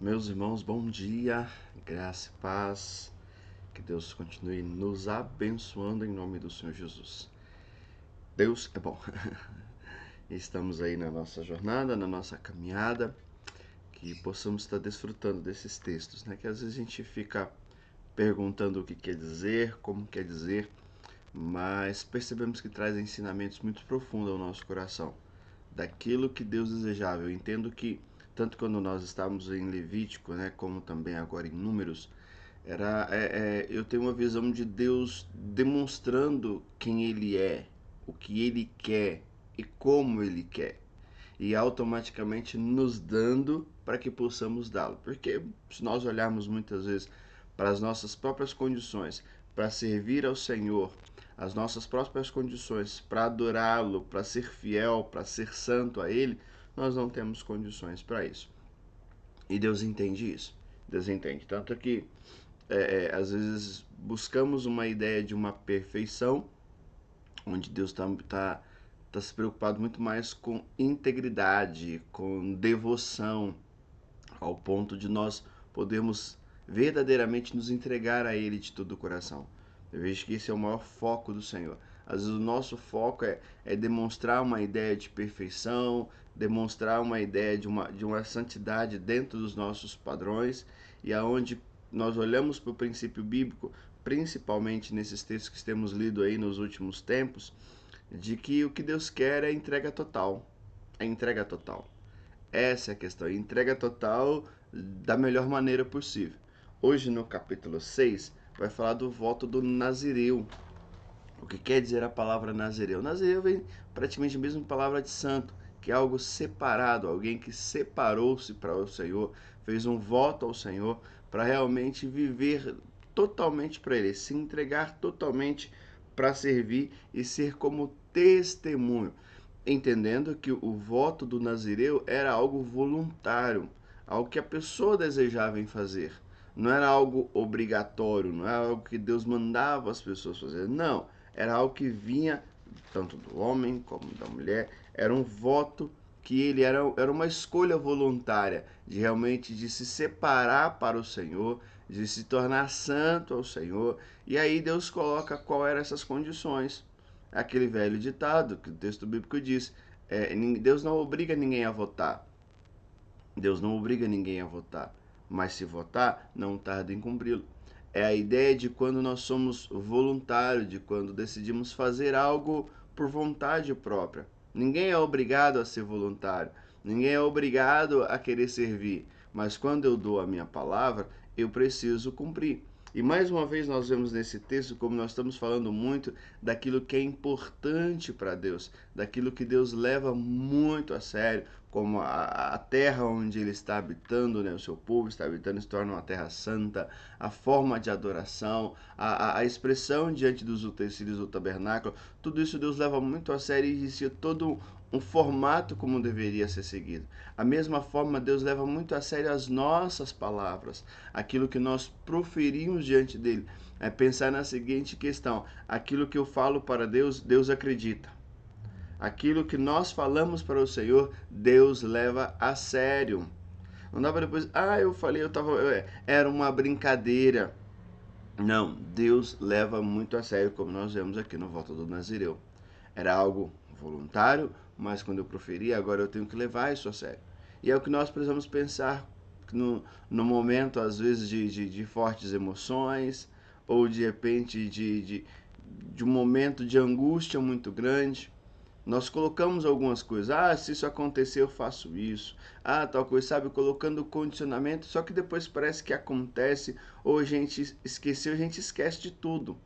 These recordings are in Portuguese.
Meus irmãos, bom dia, graça e paz, que Deus continue nos abençoando em nome do Senhor Jesus. Deus é bom. Estamos aí na nossa jornada, na nossa caminhada, que possamos estar desfrutando desses textos, né? Que às vezes a gente fica perguntando o que quer dizer, como quer dizer, mas percebemos que traz ensinamentos muito profundos ao nosso coração, daquilo que Deus desejava. Eu entendo que, tanto quando nós estávamos em Levítico, né, como também agora em Números, eu tenho uma visão de Deus demonstrando quem Ele é, o que Ele quer e como Ele quer, e automaticamente nos dando para que possamos dá-lo. Porque se nós olharmos muitas vezes para as nossas próprias condições, para servir ao Senhor, as nossas próprias condições para adorá-lo, para ser fiel, para ser santo a Ele, nós não temos condições para isso. E Deus entende isso. Deus entende. Tanto que às vezes buscamos uma ideia de uma perfeição, onde Deus tá se preocupado muito mais com integridade, com devoção, ao ponto de nós podermos verdadeiramente nos entregar a Ele de todo o coração. Eu vejo que esse é o maior foco do Senhor. Às vezes o nosso foco é demonstrar uma ideia de perfeição, demonstrar uma ideia de uma santidade dentro dos nossos padrões, e aonde nós olhamos para o princípio bíblico, principalmente nesses textos que temos lido aí nos últimos tempos, de que o que Deus quer é entrega total. É entrega total. Essa é a questão, entrega total da melhor maneira possível. Hoje no capítulo 6 vai falar do voto do Nazireu. O que quer dizer a palavra Nazireu? Nazireu vem praticamente a mesma palavra de santo, que é algo separado, alguém que separou-se para o Senhor, fez um voto ao Senhor para realmente viver totalmente para Ele, se entregar totalmente para servir e ser como testemunho, entendendo que o voto do Nazireu era algo voluntário, algo que a pessoa desejava em fazer. Não era algo obrigatório, não era algo que Deus mandava as pessoas fazer. Não, era algo que vinha tanto do homem como da mulher. Era um voto que era uma escolha voluntária de realmente de se separar para o Senhor, de se tornar santo ao Senhor. E aí Deus coloca qual eram essas condições. Aquele velho ditado que o texto bíblico diz, Deus não obriga ninguém a votar. Deus não obriga ninguém a votar, mas se votar, não tarda em cumpri-lo. É a ideia de quando nós somos voluntários, de quando decidimos fazer algo por vontade própria. Ninguém é obrigado a ser voluntário, ninguém é obrigado a querer servir, mas quando eu dou a minha palavra, eu preciso cumprir. E mais uma vez nós vemos nesse texto como nós estamos falando muito daquilo que é importante para Deus, daquilo que Deus leva muito a sério, como a terra onde Ele está habitando, né, o seu povo está habitando, se torna uma terra santa, a forma de adoração, a expressão diante dos utensílios do tabernáculo, tudo isso Deus leva muito a sério e existia todo um formato como deveria ser seguido. A mesma forma, Deus leva muito a sério as nossas palavras, aquilo que nós proferimos diante dele. É pensar na seguinte questão: aquilo que eu falo para Deus, Deus acredita. Aquilo que nós falamos para o Senhor, Deus leva a sério. Não dá para depois, eu falei, era uma brincadeira. Não, Deus leva muito a sério, como nós vemos aqui no Voto do Nazireu. Era algo voluntário, mas quando eu proferi, agora eu tenho que levar isso a sério. E é o que nós precisamos pensar no momento, às vezes, de fortes emoções, ou de repente de um momento de angústia muito grande. Nós colocamos algumas coisas, se isso acontecer eu faço isso, tal coisa, sabe, colocando condicionamento, só que depois parece que acontece, ou a gente esqueceu, a gente esquece de tudo.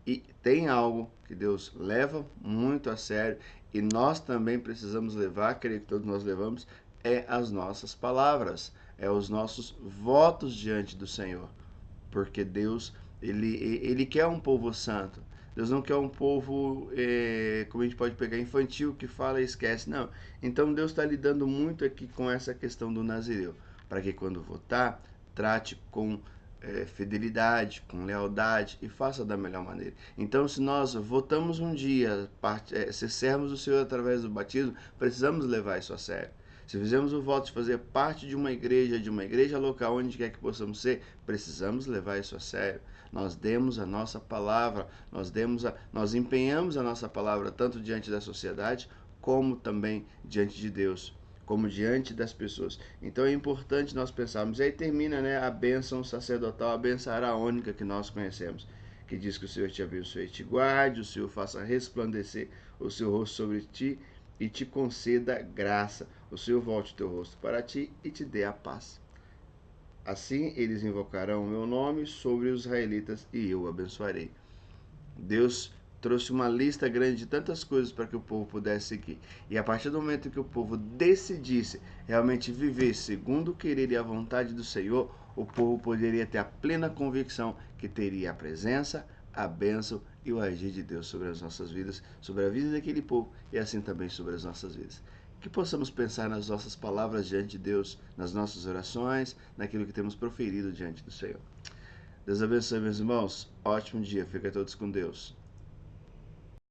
E tem algo que Deus leva muito a sério, e nós também precisamos levar, creio que todos nós levamos, é as nossas palavras, é os nossos votos diante do Senhor. Porque Deus, ele quer um povo santo. Deus não quer um povo, como a gente pode pegar, infantil, que fala e esquece. Não. Então Deus está lidando muito aqui com essa questão do Nazireu. Para que quando votar, trate com fidelidade, com lealdade e faça da melhor maneira. Então, se nós votamos um dia, se sermos o Senhor através do batismo, precisamos levar isso a sério. Se fizemos o voto de fazer parte de uma igreja local, onde quer que possamos ser, precisamos levar isso a sério. Nós demos a nossa palavra, nós empenhamos a nossa palavra tanto diante da sociedade, como também diante de Deus, como diante das pessoas. Então é importante nós pensarmos. E aí termina, né, a bênção sacerdotal, a bênção araônica que nós conhecemos, que diz que o Senhor te abençoe e te guarde, o Senhor faça resplandecer o seu rosto sobre ti e te conceda graça. O Senhor volte o teu rosto para ti e te dê a paz. Assim eles invocarão o meu nome sobre os israelitas e eu o abençoarei. Deus trouxe uma lista grande de tantas coisas para que o povo pudesse seguir. E a partir do momento que o povo decidisse realmente viver segundo o querer e a vontade do Senhor, o povo poderia ter a plena convicção que teria a presença, a bênção e o agir de Deus sobre as nossas vidas, sobre a vida daquele povo e assim também sobre as nossas vidas. Que possamos pensar nas nossas palavras diante de Deus, nas nossas orações, naquilo que temos proferido diante do Senhor. Deus abençoe, meus irmãos. Ótimo dia. Fiquem todos com Deus.